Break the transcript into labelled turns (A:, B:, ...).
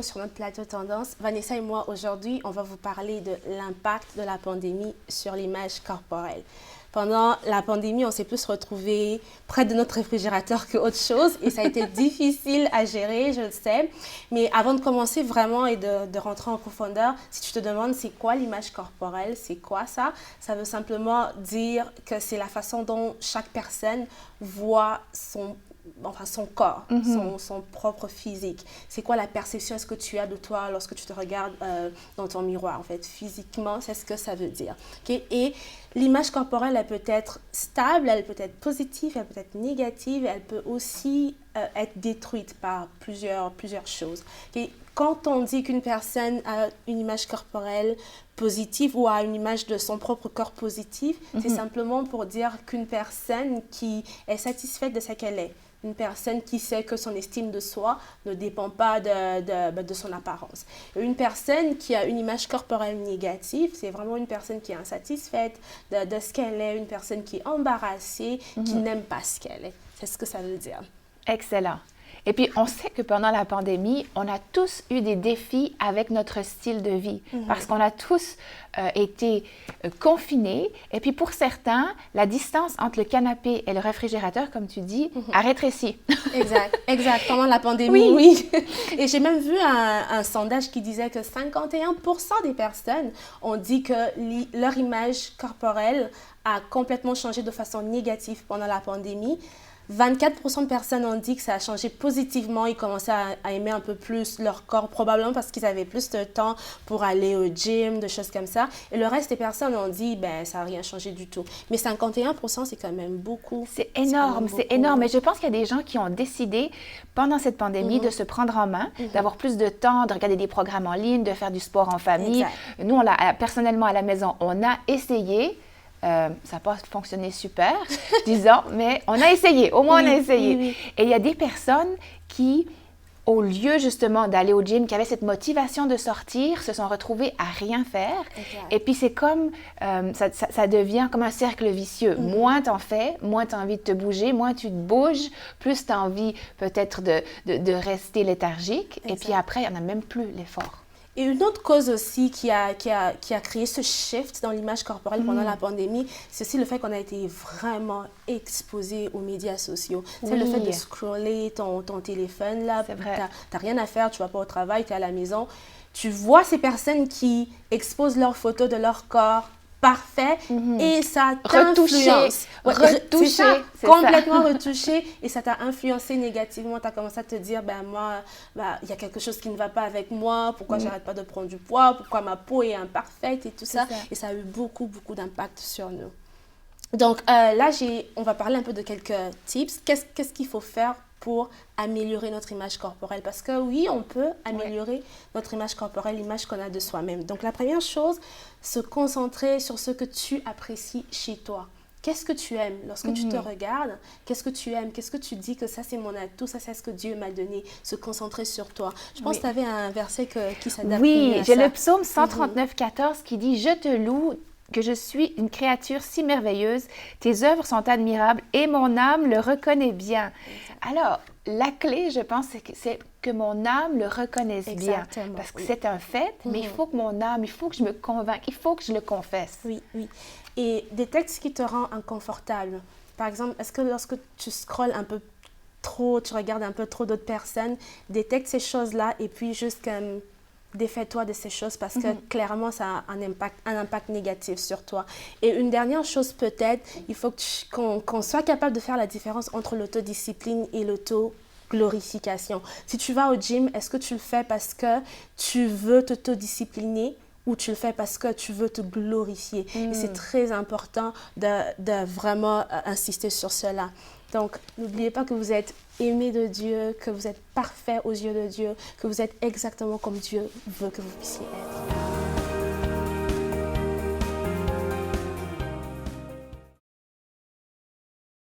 A: bienvenue sur notre plateau Tendance. Vanessa et moi, aujourd'hui, on va vous parler de l'impact de la pandémie sur l'image corporelle. Pendant la pandémie, on s'est plus retrouvés près de notre réfrigérateur qu'autre chose et ça a été difficile à gérer, je le sais. Mais avant de commencer vraiment et de rentrer en profondeur, si tu te demandes c'est quoi l'image corporelle, c'est quoi ça? Ça veut simplement dire que c'est la façon dont chaque personne voit son corps, son propre physique. C'est quoi la perception est-ce que tu as de toi lorsque tu te regardes dans ton miroir, en fait, physiquement, c'est ce que ça veut dire. Okay? Et l'image corporelle, elle peut être stable, elle peut être positive, elle peut être négative, elle peut aussi être détruite par plusieurs choses. Okay? Quand on dit qu'une personne a une image corporelle positive ou a une image de son propre corps positive, c'est simplement pour dire qu'une personne qui est satisfaite de ce qu'elle est, une personne qui sait que son estime de soi ne dépend pas de son apparence. Et une personne qui a une image corporelle négative, c'est vraiment une personne qui est insatisfaite de ce qu'elle est, une personne qui est embarrassée, qui n'aime pas ce qu'elle est. C'est ce que ça veut dire.
B: Excellent. Et puis, on sait que pendant la pandémie, on a tous eu des défis avec notre style de vie parce qu'on a tous été confinés. Et puis, pour certains, la distance entre le canapé et le réfrigérateur, comme tu dis, a rétréci.
A: Exact. Pendant la pandémie, oui. Et j'ai même vu un sondage qui disait que 51% des personnes ont dit que leur image corporelle a complètement changé de façon négative pendant la pandémie. 24% de personnes ont dit que ça a changé positivement. Ils commençaient à aimer un peu plus leur corps, probablement parce qu'ils avaient plus de temps pour aller au gym, des choses comme ça. Et le reste des personnes ont dit, ça n'a rien changé du tout. Mais 51%, c'est quand même beaucoup.
B: C'est énorme. Mais je pense qu'il y a des gens qui ont décidé, pendant cette pandémie, de se prendre en main, d'avoir plus de temps, de regarder des programmes en ligne, de faire du sport en famille. Nous, personnellement, à la maison, on a essayé. Ça n'a pas fonctionné super, disons, mais on a essayé, au moins on a essayé. Oui. Et il y a des personnes qui, au lieu justement d'aller au gym, qui avaient cette motivation de sortir, se sont retrouvées à rien faire. Et puis c'est comme, ça devient comme un cercle vicieux. Moins t'en fais, moins tu as envie de te bouger, moins tu te bouges, plus tu as envie peut-être de rester léthargique. Et puis après, il n'y en a même plus l'effort.
A: Et une autre cause aussi qui a créé ce shift dans l'image corporelle pendant la pandémie, c'est aussi le fait qu'on a été vraiment exposé aux médias sociaux. C'est le fait de scroller ton téléphone, là, t'as rien à faire, tu vas pas au travail, tu es à la maison. Tu vois ces personnes qui exposent leurs photos de leur corps parfait et ça t'influence.
B: Retouché.
A: Complètement retouché et ça t'a influencé négativement. Tu as commencé à te dire, il y a quelque chose qui ne va pas avec moi, pourquoi j'arrête pas de prendre du poids, pourquoi ma peau est imparfaite et tout ça. Et ça a eu beaucoup d'impact sur nous. Donc là, on va parler un peu de quelques tips. Qu'est-ce qu'il faut faire pour améliorer notre image corporelle? Parce que oui, on peut améliorer notre image corporelle, l'image qu'on a de soi-même. Donc la première chose, se concentrer sur ce que tu apprécies chez toi. Qu'est-ce que tu aimes? Lorsque tu te regardes, qu'est-ce que tu aimes? Qu'est-ce que tu dis que ça, c'est mon atout, ça, c'est ce que Dieu m'a donné? Se concentrer sur toi. Je pense que tu avais un verset qui s'adapte à ça.
B: Oui, j'ai le psaume 139, 14 qui dit « Je te loue, que je suis une créature si merveilleuse, tes œuvres sont admirables et mon âme le reconnaît bien. » Alors, la clé, je pense, c'est que mon âme le reconnaisse bien. Parce que c'est un fait, mais il faut que mon âme, il faut que je me convainque, il faut que je le confesse.
A: Oui. Et des textes qui te rendent inconfortable. Par exemple, est-ce que lorsque tu scrolles un peu trop, tu regardes un peu trop d'autres personnes, détecte ces choses-là et puis juste comme défais-toi de ces choses parce que clairement, ça a un impact négatif sur toi. Et une dernière chose peut-être, il faut qu'on soit capable de faire la différence entre l'autodiscipline et l'autoglorification. Si tu vas au gym, est-ce que tu le fais parce que tu veux t'autodiscipliner ou tu le fais parce que tu veux te glorifier? Et c'est très important de vraiment insister sur cela. Donc, n'oubliez pas que vous êtes aimé de Dieu, que vous êtes parfait aux yeux de Dieu, que vous êtes exactement comme Dieu veut que vous puissiez être.